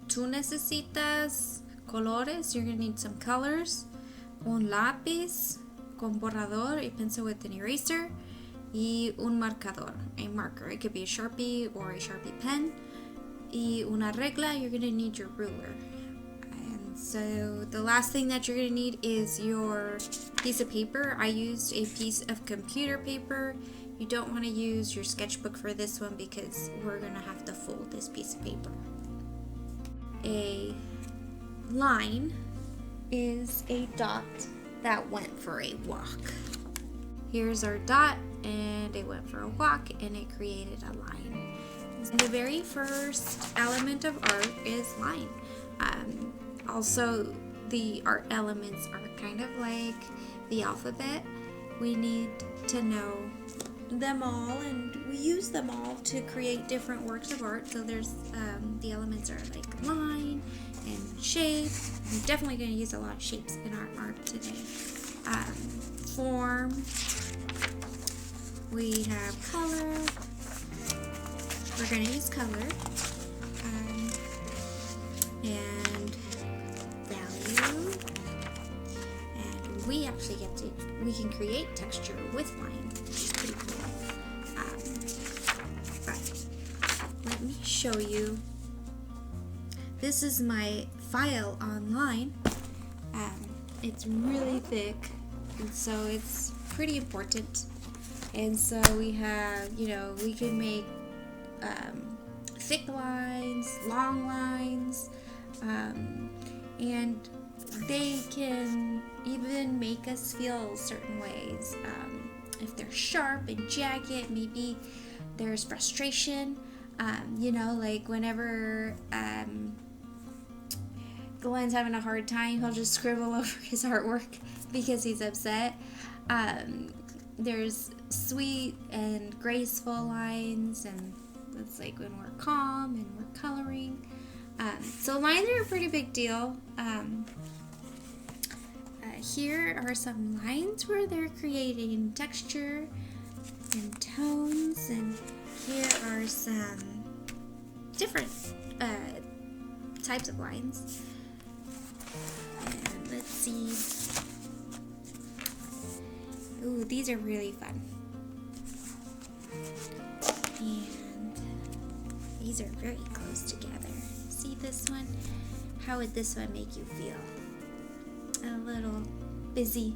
tú necesitas colores. You're gonna need some colors, un lápiz con borrador, a pencil with an eraser, y un marcador, a marker. It could be a Sharpie or a Sharpie pen. Y una regla, you're gonna need your ruler. And so the last thing that you're gonna need is your piece of paper. I used a piece of computer paper. You don't want to use your sketchbook for this one because we're gonna have to fold this piece of paper. A line is a dot that went for a walk. Here's our dot, and it went for a walk, and it created a line. The very first element of art is line. Also, the art elements are kind of like the alphabet. We need to know them all, and we use them all to create different works of art. So there's the elements are like line and shape. We're definitely going to use a lot of shapes in our art today. Form. We have color. We're going to use color. And value. And we actually we can create texture with line, which is pretty cool. But let me show you. This is my file online. It's really thick, and so it's pretty important. And so we have, we can make thick lines, long lines, and they can even make us feel certain ways. If they're sharp and jagged, maybe there's frustration. Like whenever Glenn's having a hard time, he'll just scribble over his artwork because he's upset. There's sweet and graceful lines, and that's like when we're calm and we're coloring. So lines are a pretty big deal. Here are some lines where they're creating texture and tones, and here are some different types of lines. And let's see. Ooh, these are really fun. And these are very close together. See this one? How would this one make you feel? A little busy.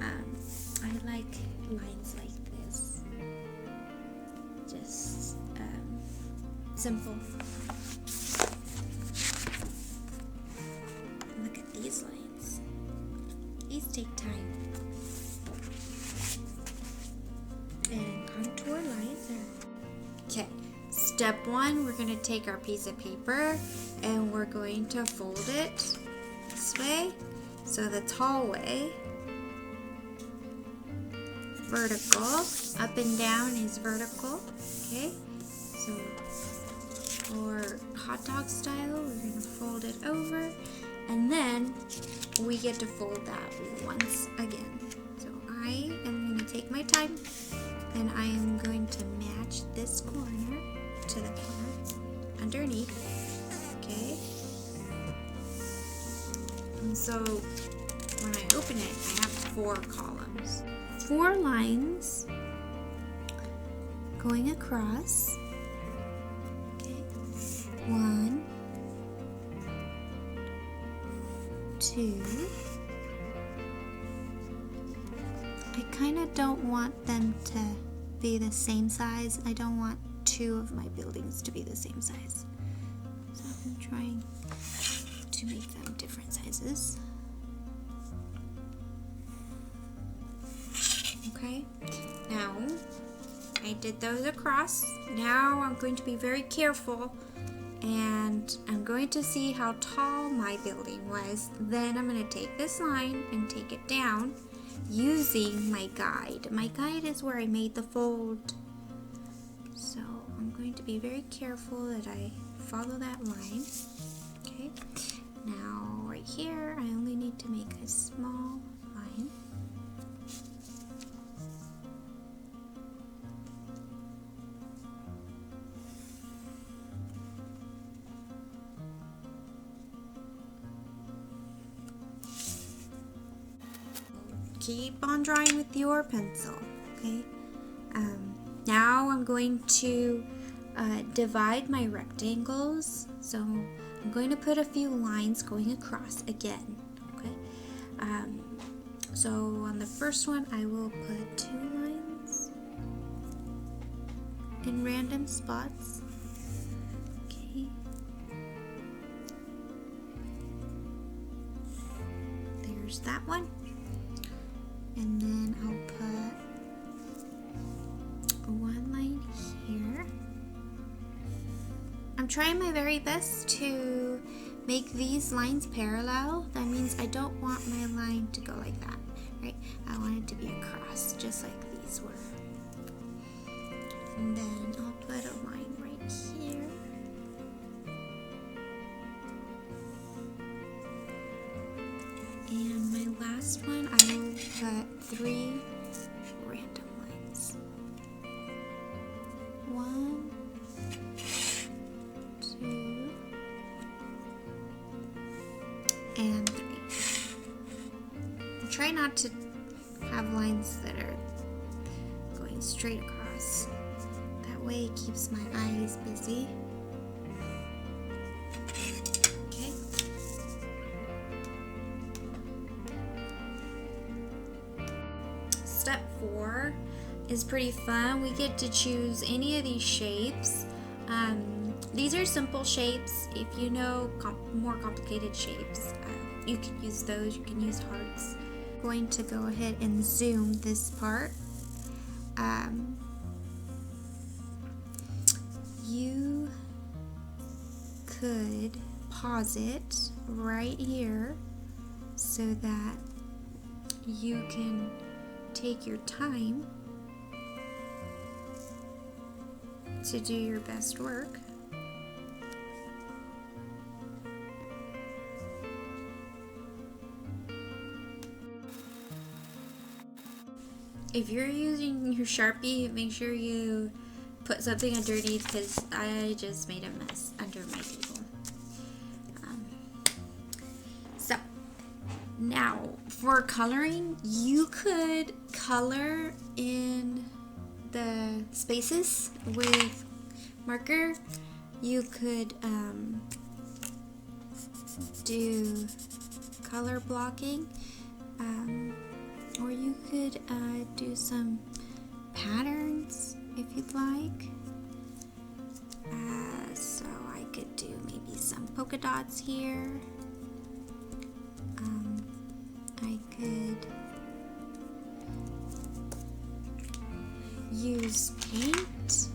I like lines like this. Just simple. Look at these lines. These take time. And contour lines are... Okay, step one, we're going to take our piece of paper and we're going to fold it this way. So the tall way, vertical, up and down is vertical, okay? So for hot dog style, we're going to fold it over, and then we get to fold that once again. So I am going to take my time, and I am going to match this corner to the corner underneath, okay? And so when I open it, I have 4 columns. 4 lines going across. Okay. 1, 2. I kind of don't want them to be the same size. I don't want 2 of my buildings to be the same size. So I'm trying to make them different sizes. Okay, now I did those across. Now I'm going to be very careful, and I'm going to see how tall my building was. Then I'm going to take this line and take it down using my guide. My guide is where I made the fold. So I'm going to be very careful that I follow that line. Okay, now right here I only need to make a small line. keep on drawing with your pencil, okay? Now I'm going to divide my rectangles. So I'm going to put a few lines going across again, okay? So on the first one, I will put 2 lines in random spots. Okay. There's that one. And then I'll put 1 line here. I'm trying my very best to make these lines parallel. That means I don't want my line to go like that, right? I want it to be across, just like these were. And then I'll put a line right here. And my last one, I will put 3 random lines. 1, 2, and 3. And try not to have lines that are going straight across. That way it keeps my eyes busy. Okay. Step 4 is pretty fun. We get to choose any of these shapes. These are simple shapes. If you know more complicated shapes, you can use those. You can use hearts. I'm going to go ahead and zoom this part. You could pause it right here so that you can take your time to do your best work. If you're using your Sharpie, make sure you put something underneath because I just made a mess under my table. So now for coloring, you could color in the spaces with marker. You could do color blocking, or you could do some patterns if you'd like. So I could do maybe some polka dots here. I could use paint.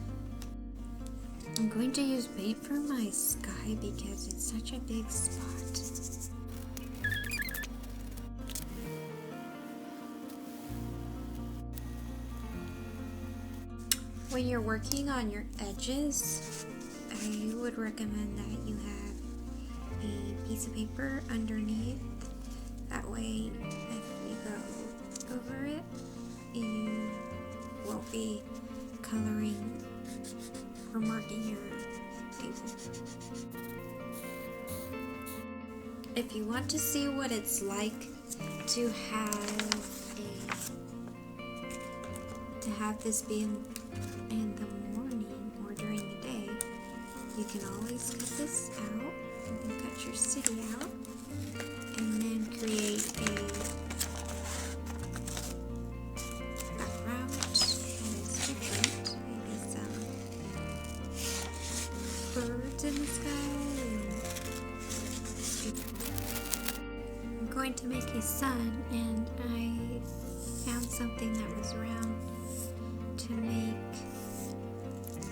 I'm going to use paint for my sky because it's such a big spot. When you're working on your edges, I would recommend that you have a piece of paper underneath. That way, if you go over it, you won't be coloring or marking your table. If you want to see what it's like to have this be in the morning or during the day, you can always cut this out. You can cut your city out and then create a background that is different. Maybe some birds in the sky. I'm going to make a sun, and I found something that was round to make a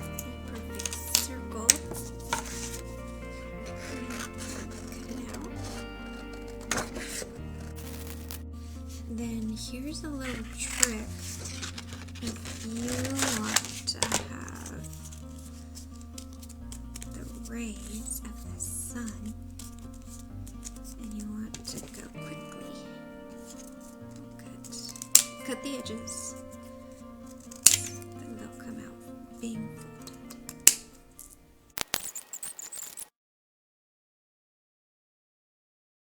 perfect circle. Cut it out. Then here's a little trick. If you want to have the rays of the sun and you want to go quickly, cut the edges. Then they'll come out being full.